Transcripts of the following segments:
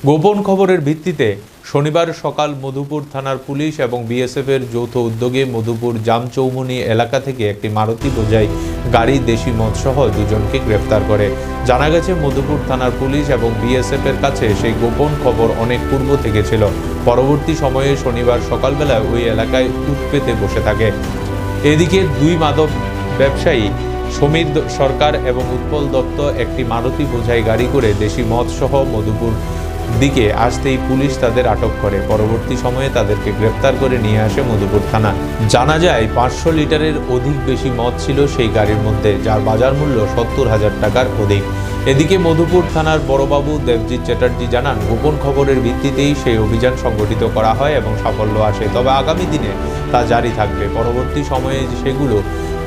গোপন খবরের ভিত্তিতে শনিবার সকাল মধুপুর থানার পুলিশ এবং বিএসএফের যৌথ উদ্যোগে মধুপুর জামচৌমুনি এলাকা থেকে একটি মারুতি বোঝাই গাড়ি দেশি মদসহ দুজনকে গ্রেফতার করে। জানা গেছে মধুপুর থানার পুলিশ এবং বিএসএফের কাছে সেই গোপন খবর অনেক পূর্ব থেকে ছিল। পরবর্তী সময়ে শনিবার সকালবেলায় ওই এলাকায় উৎপেতে বসে থাকে। এদিকে দুই মাদক ব্যবসায়ী সমীর সরকার এবং উৎপল দত্ত একটি মারুতি বোঝাই গাড়ি করে দেশি মদসহ মধুপুর দিকে আসতেই পুলিশ তাদের আটক করে। পরবর্তী সময়ে তাদেরকে গ্রেফতার করে নিয়ে আসে মধুপুর থানা। জানা যায় 500 লিটারের অধিক বেশি মদ ছিল সেই গাড়ির মধ্যে, যার বাজার মূল্য 70,000 টাকার অধিক। এদিকে মধুপুর থানার বড়বাবু দেবজিৎ চ্যাটার্জি জানান, গোপন খবরের ভিত্তিতেই সেই অভিযান সংগঠিত করা হয় এবং সাফল্য আসে, তবে আগামী দিনে তা জারি থাকবে। পরবর্তী সময়ে সেগুলো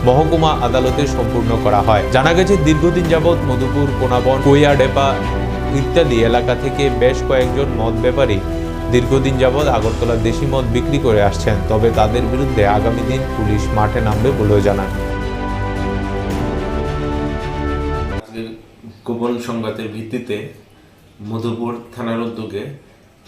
মহকুমা আদালতে সম্পূর্ণ করা হয়। জানা গেছে দীর্ঘদিন যাবৎ মধুপুর, কোনাবন, কৈয়াডেপা ইত্যাদি এলাকা থেকে বেশ কয়েকজন মদ ব্যাপারী দীর্ঘদিন যাবৎ আগরতলার দেশি মদ বিক্রি করে আসছেন, তবে তাদের বিরুদ্ধে আগামী দিন পুলিশ মাঠে নামবে বলেও জানান। গোপন সংবাদের ভিত্তিতে মধুপুর থানার উদ্যোগে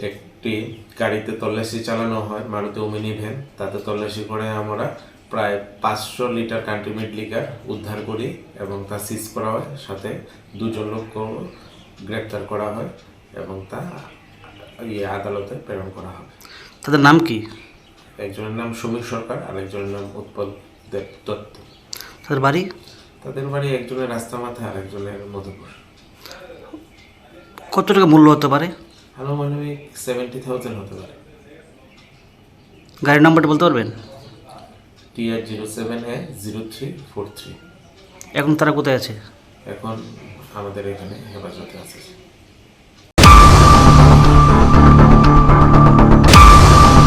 একটি গাড়িতে তল্লাশি চালানো হয়, মারুতি ওমিনি ভ্যান। তাতে তল্লাশি করে আমরা প্রায় 500 লিটার কান্ট্রিমেড লিকার উদ্ধার করি এবং তা সিজ করা হয়। সাথে দুজন লোককে গ্রেপ্তার করা হয় এবং তা আদালতে প্রেরণ করা হবে। তাদের নাম কি? একজনের নাম সমীর সরকার, আরেকজনের নাম উৎপল দত্ত। তাদের বাড়ি? তাদের বাড়ি একজনের রাস্তামাথা, আরেকজনের মধুপুর। কত টাকা মূল্য হতে পারে? আনুমানিক 70,000 হতে পারে। গাড়ির নাম্বারটা বলতে পারবেন? TR07A0343। এখন তারা কোথায় আছে? এখন আমাদের এখানে হেফাজতে আছে।